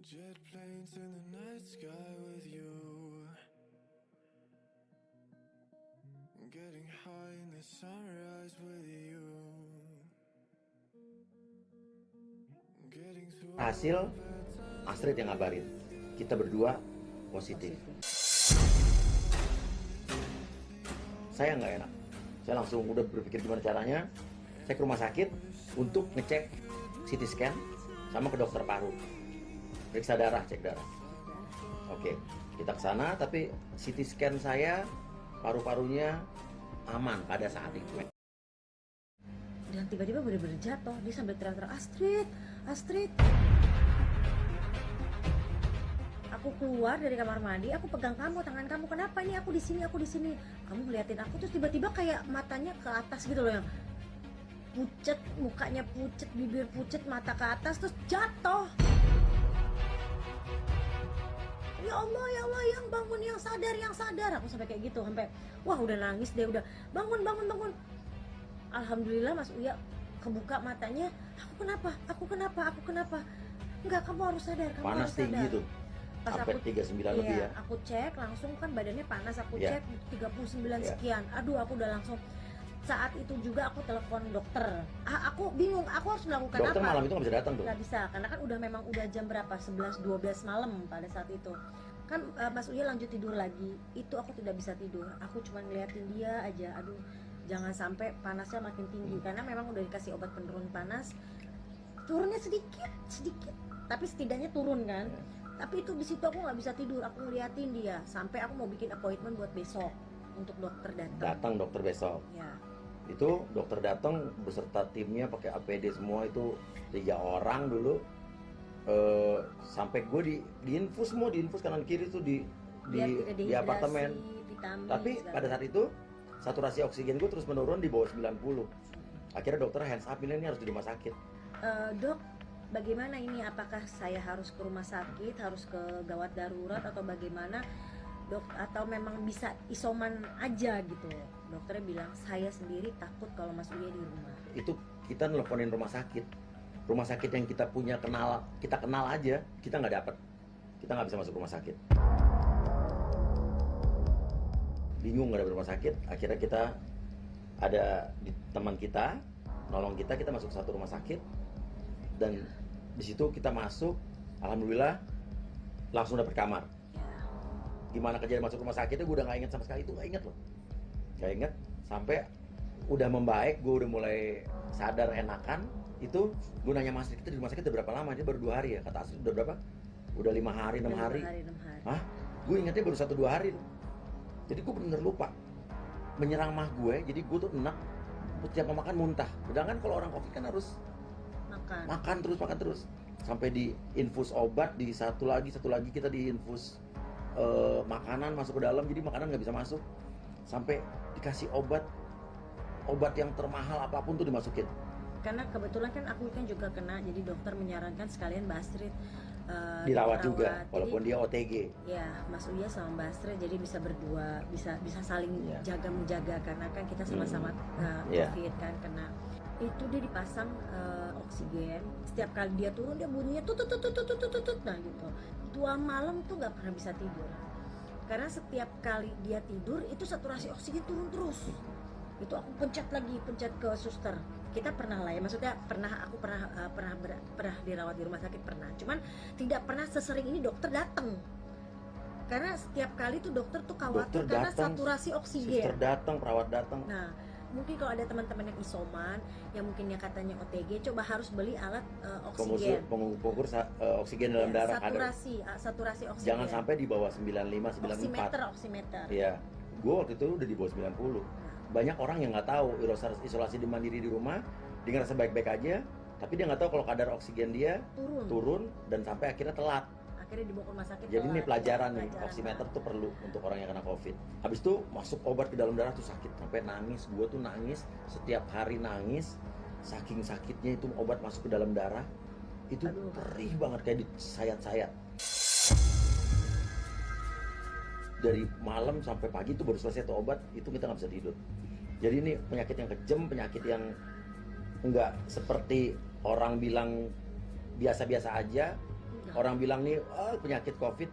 Jet planes in the night sky with you. Getting high in the sunrise with you. Getting through Hasil Astrid yang ngabarin kita berdua positif. Saya nggak enak. Saya langsung udah berpikir gimana caranya. Saya ke rumah sakit untuk ngecek CT scan sama ke dokter paru. Periksa darah, cek darah. Oke, kita ke sana tapi CT scan saya paru-parunya aman pada saat itu. Dan tiba-tiba bener-bener jatuh, dia sambil teriak-teriak, Astrid, Astrid. Aku keluar dari kamar mandi, aku pegang kamu, tangan kamu, kenapa ini aku di sini, aku di sini. Kamu ngeliatin aku terus tiba-tiba kayak matanya ke atas gitu loh, yang pucet, mukanya pucet, bibir pucet, mata ke atas terus jatuh. Ya Allah, yang bangun, yang sadar. Aku sampai kayak gitu, sampai wah udah nangis deh, udah bangun. Alhamdulillah Mas Uya kebuka matanya. Aku kenapa? Enggak, kamu harus sadar, kamu Panas harus sadar. tinggi tuh. Pas Sampai 39 lebih ya. Aku cek langsung kan badannya panas, aku Ya. cek 39 Ya. sekian. Aduh, aku udah langsung saat itu juga aku telepon dokter. Aku bingung, aku harus melakukan Dokter apa? malam itu nggak bisa datang tuh. Nggak bisa, karena kan udah jam berapa? 11-12 malam pada saat itu. Kan Mas Uya lanjut tidur lagi. Itu aku tidak bisa tidur. Aku cuma ngeliatin dia aja. Aduh, jangan sampai panasnya makin tinggi karena memang udah dikasih obat penurun panas. Turunnya sedikit. Tapi setidaknya turun kan. Tapi itu di situ aku nggak bisa tidur. Aku ngeliatin dia sampai aku mau bikin appointment buat besok untuk dokter datang. Datang dokter besok. Ya. Itu dokter datang beserta timnya pakai APD semua, itu 3 orang dulu. Sampai gue diinfus kanan kiri tuh di apartemen. Vitamin, Tapi pada saat itu saturasi oksigen gue terus menurun di bawah 90. Akhirnya dokter hands up, ini harus di rumah sakit. Dok, bagaimana ini? Apakah saya harus ke rumah sakit, harus ke gawat darurat atau bagaimana? Dok, atau memang bisa isoman aja gitu? Dokternya bilang saya sendiri takut kalau Mas Uya di rumah. Itu kita nelponin rumah sakit yang kita kenal aja, kita nggak dapat, kita nggak bisa masuk rumah sakit. Bingung nggak ada rumah sakit. Akhirnya kita ada di teman kita nolong kita masuk satu rumah sakit, dan di situ kita masuk, alhamdulillah langsung dapet kamar. Gimana kejadian masuk rumah sakitnya gue udah nggak inget sama sekali, itu nggak inget sampai udah membaik, gue udah mulai sadar enakan. Itu gue nanya Mas Astrid, kita di rumah sakit udah berapa lama? Dia baru 2 hari ya. Kata Astrid udah berapa? Udah 5 hari, 6 hari. Hah? Gue ingetnya baru 1-2 hari. Jadi gue bener lupa. Menyerang mah gue, jadi gue tuh enak. Setiap mau makan muntah. Sedangkan kalau orang COVID kan harus makan terus. Sampai di infus obat, di satu lagi kita di infus makanan masuk ke dalam, jadi makanan nggak bisa masuk. Sampai dikasih obat yang termahal apapun tuh dimasukin. Karena kebetulan kan aku kan juga kena, jadi dokter menyarankan sekalian Mbak Astrid dirawat juga, walaupun jadi, dia OTG. Ya, Mas Uya sama Mbak Astrid jadi bisa berdua, bisa saling jaga menjaga karena kan kita sama-sama COVID kan kena. Itu dia dipasang oksigen. Setiap kali dia turun dia bunyinya tut. Nah gitu. 2 malam tuh nggak pernah bisa tidur. Karena setiap kali dia tidur itu saturasi oksigen turun terus. Itu aku pencet ke suster. Kita pernah lah ya, maksudnya aku pernah dirawat di rumah sakit pernah. Cuman tidak pernah sesering ini dokter datang. Karena setiap kali tuh dokter tuh khawatir karena saturasi oksigen. Suster datang, perawat datang. Nah, mungkin kalau ada teman-teman yang isoman, yang mungkin yang katanya OTG, coba harus beli alat oksigen. Pengukur oksigen dalam darah. Saturasi oksigen. Jangan sampai di bawah 95, 94. Oximeter. Iya. Gue waktu itu udah di bawah 90. Banyak orang yang nggak tahu isolasi mandiri di rumah, dia ngerasa baik-baik aja, tapi dia nggak tahu kalau kadar oksigen dia turun dan sampai akhirnya telat. Akhirnya dibawa ke rumah sakit. Jadi ini pelajaran nih, oximeter tuh perlu untuk orang yang kena COVID. Habis itu masuk obat ke dalam darah tuh sakit, sampai nangis. Gue tuh nangis, setiap hari nangis, saking sakitnya itu obat masuk ke dalam darah. Itu perih banget, kayak disayat-sayat. Dari malam sampai pagi itu baru selesai tuh obat, itu kita nggak bisa tidur. Jadi ini penyakit yang kejam, penyakit yang nggak seperti orang bilang biasa-biasa aja. Orang bilang nih penyakit COVID